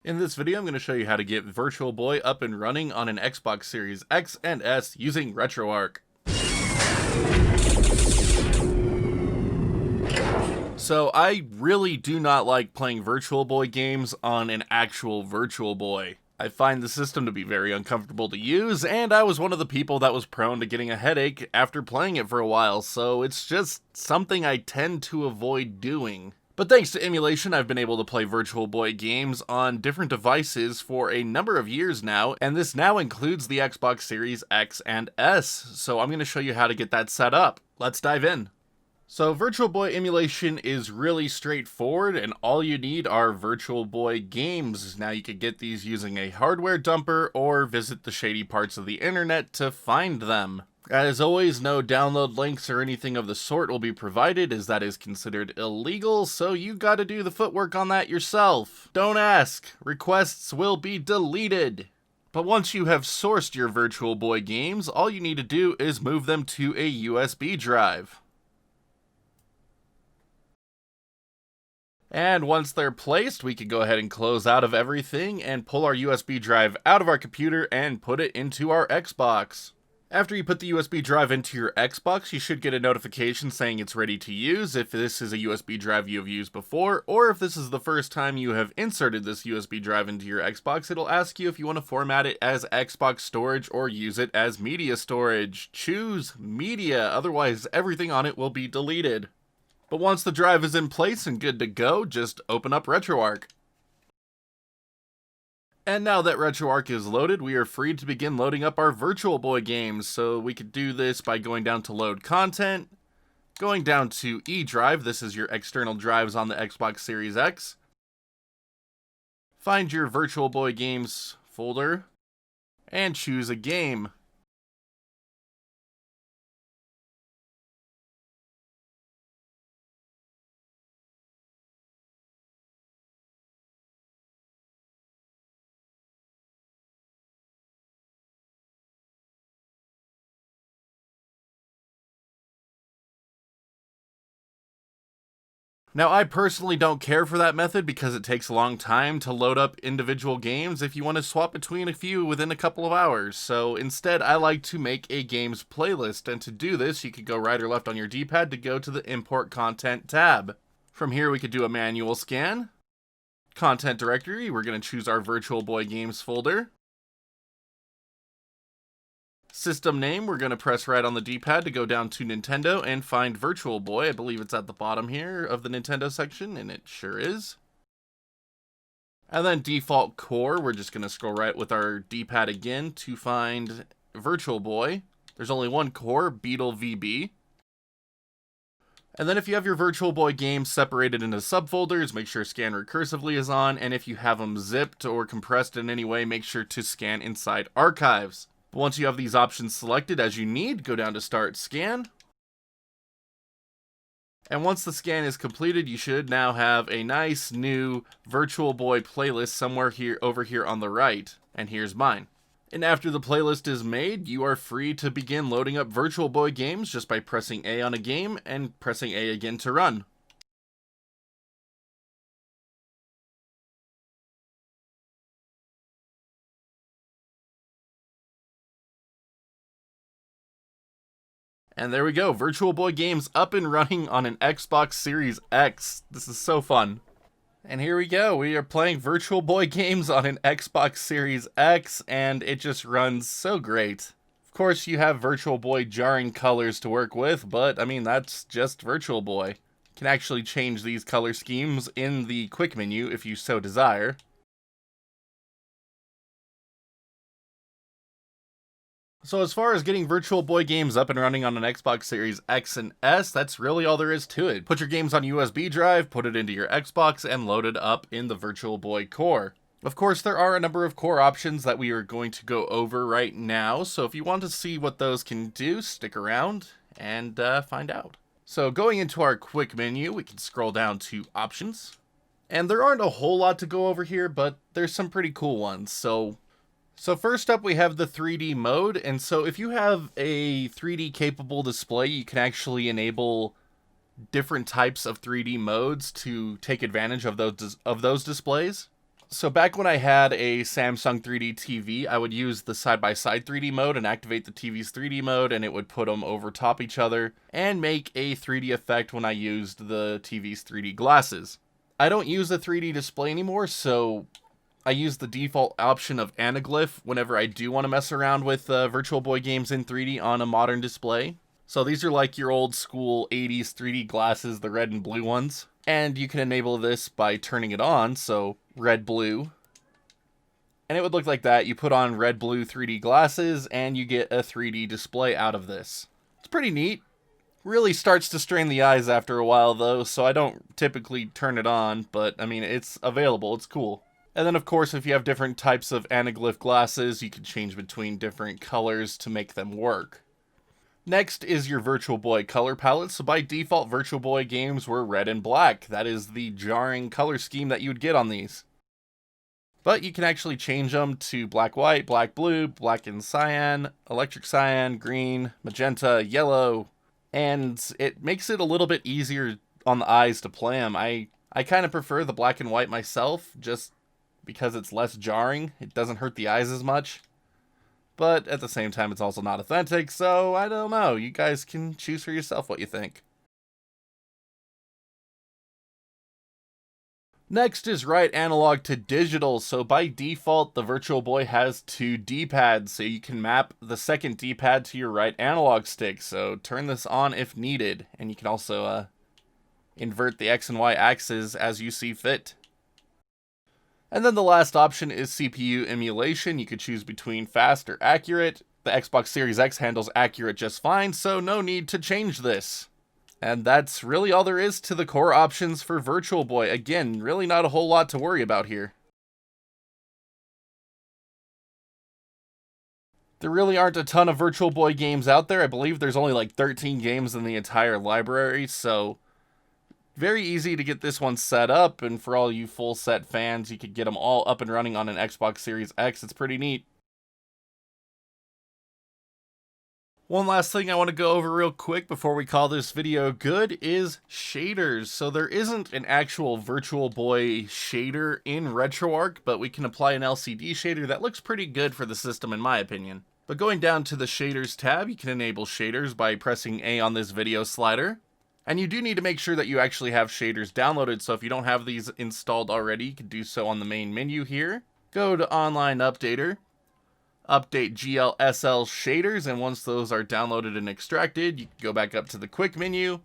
In this video, I'm going to show you how to get Virtual Boy up and running on an Xbox Series X and S using Retroarch. So I really do not like playing Virtual Boy games on an actual Virtual Boy. I find the system to be very uncomfortable to use, and I was one of the people that was prone to getting a headache after playing it for a while, so it's just something I tend to avoid doing. But thanks to emulation, I've been able to play Virtual Boy games on different devices for a number of years now, and this now includes the Xbox Series X and S, so I'm going to show you how to get that set up. Let's dive in. So Virtual Boy emulation is really straightforward, and all you need are Virtual Boy games. Now you can get these using a hardware dumper or visit the shady parts of the internet to find them. As always, no download links or anything of the sort will be provided, as that is considered illegal, so you gotta do the footwork on that yourself. Don't ask, requests will be deleted. But once you have sourced your Virtual Boy games, all you need to do is move them to a USB drive. And once they're placed, we can go ahead and close out of everything and pull our USB drive out of our computer and put it into our Xbox. After you put the USB drive into your Xbox, you should get a notification saying it's ready to use if this is a USB drive you have used before, or if this is the first time you have inserted this USB drive into your Xbox, it'll ask you if you want to format it as Xbox storage or use it as media storage. Choose media, otherwise everything on it will be deleted. But once the drive is in place and good to go, just open up Retroarch. And now that Retroarch is loaded, we are free to begin loading up our Virtual Boy games. So we could do this by going down to Load Content, going down to E Drive, this is your external drives on the Xbox Series X. Find your Virtual Boy games folder, and choose a game. Now, I personally don't care for that method because it takes a long time to load up individual games if you want to swap between a few within a couple of hours. So instead, I like to make a games playlist, and to do this, you could go right or left on your D-pad to go to the Import Content tab. From here, we could do a manual scan. Content directory, we're going to choose our Virtual Boy games folder. System name, we're going to press right on the D-pad to go down to Nintendo and find Virtual Boy. I believe it's at the bottom here of the Nintendo section, and it sure is. And then default core, we're just going to scroll right with our D-pad again to find Virtual Boy. There's only one core, Beetle VB. And then if you have your Virtual Boy games separated into subfolders, make sure Scan Recursively is on, and if you have them zipped or compressed in any way, make sure to scan inside Archives. Once you have these options selected as you need, go down to Start Scan. And once the scan is completed, you should now have a nice new Virtual Boy playlist somewhere over here on the right. And here's mine. And after the playlist is made, you are free to begin loading up Virtual Boy games just by pressing A on a game and pressing A again to run. And there we go, Virtual Boy games up and running on an Xbox Series X. This is so fun. And here we go, we are playing Virtual Boy games on an Xbox Series X, and it just runs so great. Of course, you have Virtual Boy jarring colors to work with, but I mean, that's just Virtual Boy. You can actually change these color schemes in the quick menu if you so desire. So as far as getting Virtual Boy games up and running on an Xbox Series X and S, that's really all there is to it. Put your games on a USB drive, put it into your Xbox, and load it up in the Virtual Boy core. Of course, there are a number of core options that we are going to go over right now, so if you want to see what those can do, stick around and find out. So going into our quick menu, we can scroll down to Options. And there aren't a whole lot to go over here, but there's some pretty cool ones. So first up, we have the 3D mode, and so if you have a 3D capable display, you can actually enable different types of 3D modes to take advantage of those displays. So back when I had a Samsung 3D TV, I would use the side-by-side 3D mode and activate the TV's 3D mode, and it would put them over top each other and make a 3D effect when I used the TV's 3D glasses. I don't use a 3D display anymore, so I use the default option of anaglyph whenever I do want to mess around with Virtual Boy games in 3D on a modern display. So these are like your old school 80s 3D glasses, the red and blue ones. And you can enable this by turning it on, so red, blue. And it would look like that. You put on red, blue 3D glasses, and you get a 3D display out of this. It's pretty neat. Really starts to strain the eyes after a while, though, so I don't typically turn it on, but, I mean, it's available. It's cool. And then, of course, if you have different types of anaglyph glasses, you can change between different colors to make them work. Next is your Virtual Boy color palette. So by default, Virtual Boy games were red and black. That is the jarring color scheme that you would get on these. But you can actually change them to black, white, black, blue, black and cyan, electric cyan, green, magenta, yellow. And it makes it a little bit easier on the eyes to play them. I kind of prefer the black and white myself, just because it's less jarring. It doesn't hurt the eyes as much. But at the same time, it's also not authentic, so I don't know. You guys can choose for yourself what you think. Next is right analog to digital. So by default, the Virtual Boy has two D-pads, so you can map the second D-pad to your right analog stick. So turn this on if needed, and you can also invert the X and Y axes as you see fit. And then the last option is CPU emulation. You could choose between fast or accurate. The Xbox Series X handles accurate just fine, so no need to change this. And that's really all there is to the core options for Virtual Boy. Again, really not a whole lot to worry about here. There really aren't a ton of Virtual Boy games out there. I believe there's only like 13 games in the entire library, so very easy to get this one set up, and for all you full set fans, you could get them all up and running on an Xbox Series X. It's pretty neat. One last thing I want to go over real quick before we call this video good is shaders. So there isn't an actual Virtual Boy shader in Retroarch, but we can apply an LCD shader that looks pretty good for the system in my opinion. But going down to the shaders tab, you can enable shaders by pressing A on this video slider. And you do need to make sure that you actually have shaders downloaded, so if you don't have these installed already, you can do so on the main menu here. Go to Online Updater, update GLSL shaders, and once those are downloaded and extracted, you can go back up to the quick menu,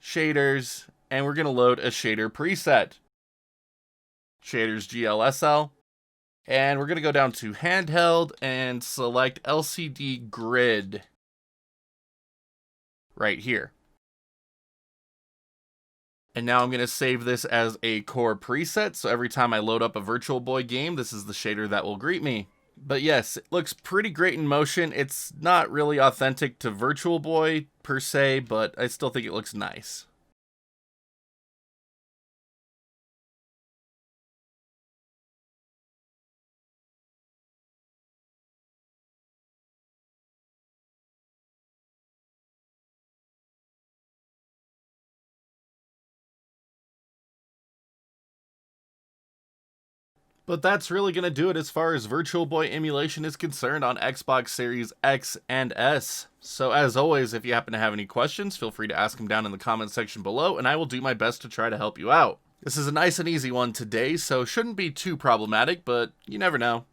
shaders, and we're going to load a shader preset. Shaders GLSL, and we're going to go down to handheld and select LCD grid. Right here. And now I'm going to save this as a core preset, so every time I load up a Virtual Boy game, this is the shader that will greet me. But yes, it looks pretty great in motion. It's not really authentic to Virtual Boy per se, but I still think it looks nice. But that's really going to do it as far as Virtual Boy emulation is concerned on Xbox Series X and S. So as always, if you happen to have any questions, feel free to ask them down in the comment section below, and I will do my best to try to help you out. This is a nice and easy one today, so shouldn't be too problematic, but you never know.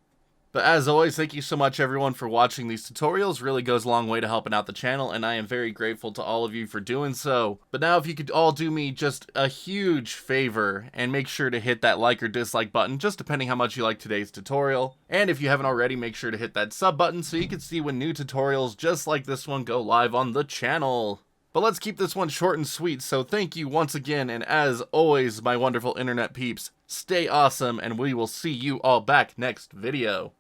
But as always, thank you so much everyone for watching these tutorials. Really goes a long way to helping out the channel, and I am very grateful to all of you for doing so. But now if you could all do me just a huge favor and make sure to hit that like or dislike button, just depending how much you like today's tutorial. And if you haven't already, make sure to hit that sub button so you can see when new tutorials just like this one go live on the channel. But let's keep this one short and sweet, so thank you once again, and as always, my wonderful internet peeps, stay awesome, and we will see you all back next video.